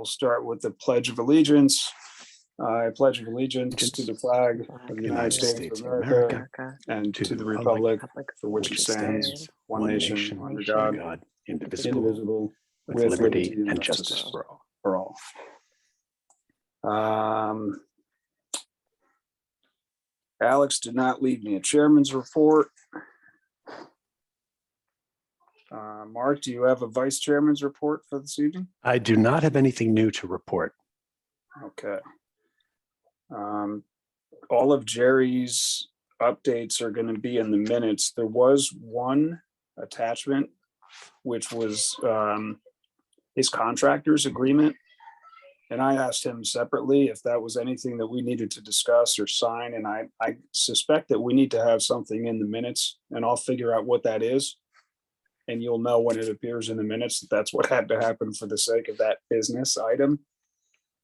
we'll start with the Pledge of Allegiance. I pledge allegiance to the flag of the United States of America and to the republic for which it stands, one nation, under God, indivisible, with liberty and justice for all. Alex did not leave me a chairman's report. Mark, do you have a vice chairman's report for this evening? I do not have anything new to report. Okay. All of Jerry's updates are going to be in the minutes. There was one attachment, which was his contractor's agreement. And I asked him separately if that was anything that we needed to discuss or sign. And I suspect that we need to have something in the minutes, and I'll figure out what that is. And you'll know when it appears in the minutes that that's what had to happen for the sake of that business item.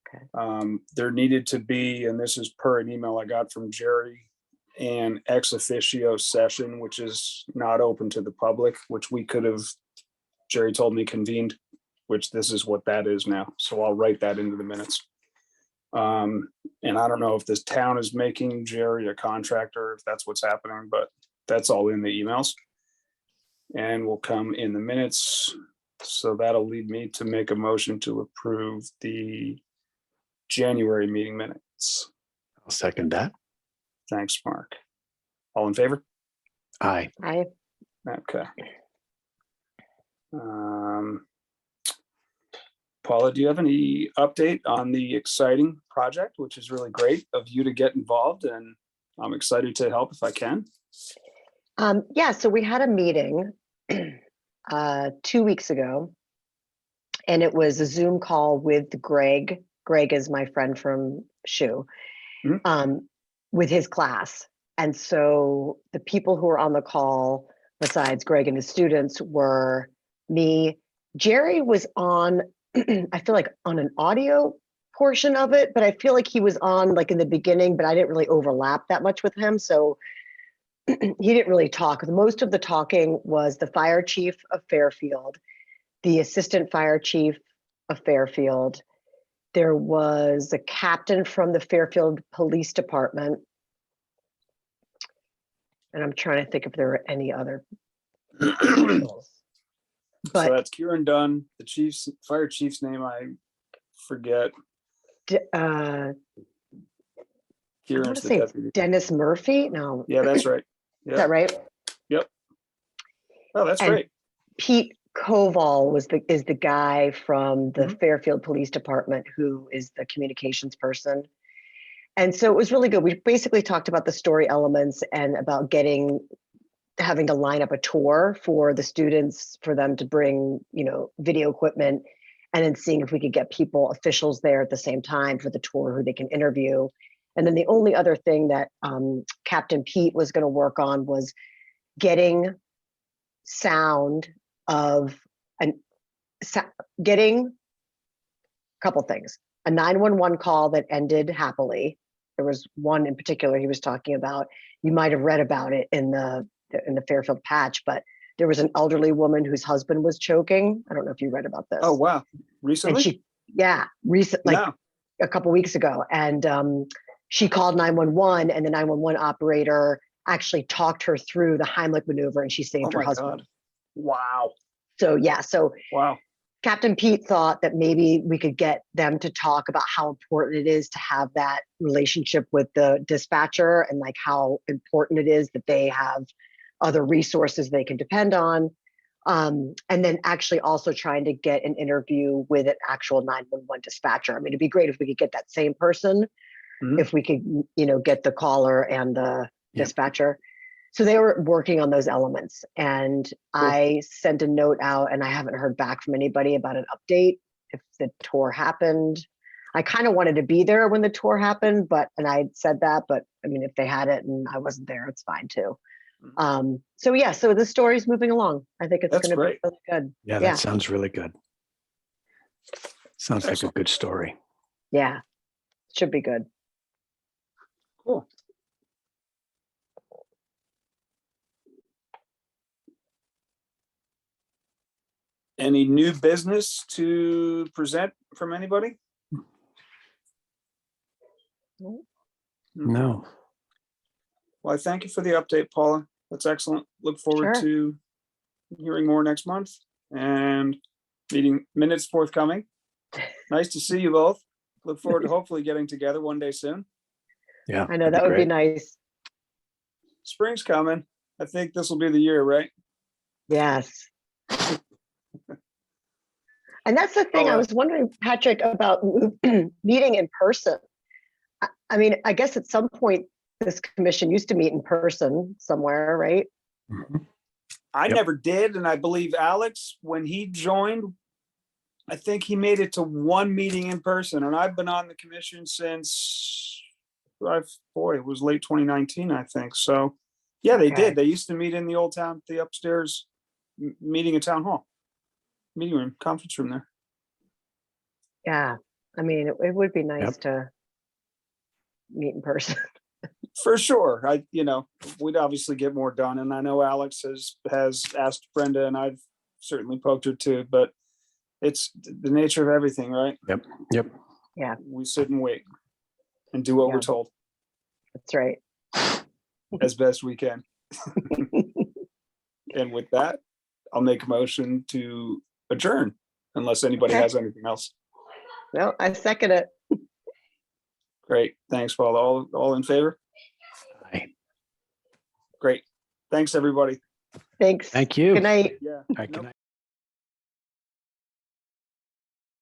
Okay. There needed to be, and this is per an email I got from Jerry, an ex officio session, which is not open to the public, which we could have, Jerry told me, convened, which this is what that is now. So I'll write that into the minutes. And I don't know if this town is making Jerry a contractor, if that's what's happening, but that's all in the emails and will come in the minutes. So that'll lead me to make a motion to approve the January meeting minutes. I'll second that. Thanks, Mark. All in favor? Aye. Aye. Okay. Paula, do you have any update on the exciting project, which is really great of you to get involved, and I'm excited to help if I can. Yeah, so we had a meeting 2 weeks ago, and it was a Zoom call with Greg. Greg is my friend from SHU, with his class. And so the people who were on the call, besides Greg and his students, were me. Jerry was on, I feel like on an audio portion of it, but I feel like he was on like in the beginning, but I didn't really overlap that much with him. So he didn't really talk. Most of the talking was the fire chief of Fairfield, the assistant fire chief of Fairfield. There was a captain from the Fairfield Police Department. And I'm trying to think if there were any other officials. But so that's Kieran Dunn, the fire chief's name I forget. I Kieran's want to the say deputy. Dennis Murphy. No. Yeah, that's right. Yep. Is that right? Yep. Oh, that's And great. Pete Koval is the guy from the Fairfield Police Department who is the communications person. And so it was really good. We basically talked about the story elements and about having to line up a tour for the students, for them to bring, video equipment, and then seeing if we could get officials there at the same time for the tour who they can interview. And then the only other thing that Captain Pete was going to work on was getting sound of getting a couple things. A 911 call that ended happily. There was one in particular he was talking about. You might have read about it in the Fairfield Patch, but there was an elderly woman whose husband was choking. I don't know if you read about this. Oh, wow. Recently? And a couple weeks ago. And she called 911, and the 911 operator actually talked her through the Heimlich maneuver, and she saved her husband. God. Wow. So yeah, wow. Captain Pete thought that maybe we could get them to talk about how important it is to have that relationship with the dispatcher, and like how important it is that they have other resources they can depend on. And then actually also trying to get an interview with an actual 911 dispatcher. I mean, it'd be great if we could get that same person, if we could, get the caller and the dispatcher. So they were working on those elements, and I sent a note out, and I haven't heard back from anybody about an update if the tour happened. I kind of wanted to be there when the tour happened, and I said that, but I mean, if they had it and I wasn't there, it's fine too. So yeah, so the story's moving along. I think it's going to be really good. Yeah, that sounds really good. Sounds like a good story. Yeah, should be good. Cool. Any new business to present from anybody? No. Well, I thank you for the update, Paula. That's excellent. Look forward Sure. to hearing more next month and meeting minutes forthcoming. Nice to see you both. Look forward to hopefully getting together one day soon. Yeah. I know that would be nice. Spring's coming. I think this will be the year, right? Yes. And that's the thing I was wondering, Patrick, about meeting in person. I mean, I guess at some point this commission used to meet in person somewhere, right? Mhm. I Yep. never did, and I believe Alex, when he joined, I think he made it to one meeting in person, and I've been on the commission since, it was late 2019, I think. So, yeah, they Okay. did. They used to meet in the old town, the upstairs meeting at town hall, meeting room, conference room there. Yeah. I mean, it would be nice to meet in person. For sure. We'd obviously get more done, and I know Alex has asked Brenda, and I've certainly poked her too, but it's the nature of everything, right? Yep. Yeah. We sit and wait and do what Yeah. we're told That's right. as best we can. And with that, I'll make a motion to adjourn unless anybody Okay. has anything else. No, I second it. Great. Thanks, Paul. All in favor? Aye. Great. Thanks, everybody. Thanks. Thank you. Good night. Yeah. All right, good no night.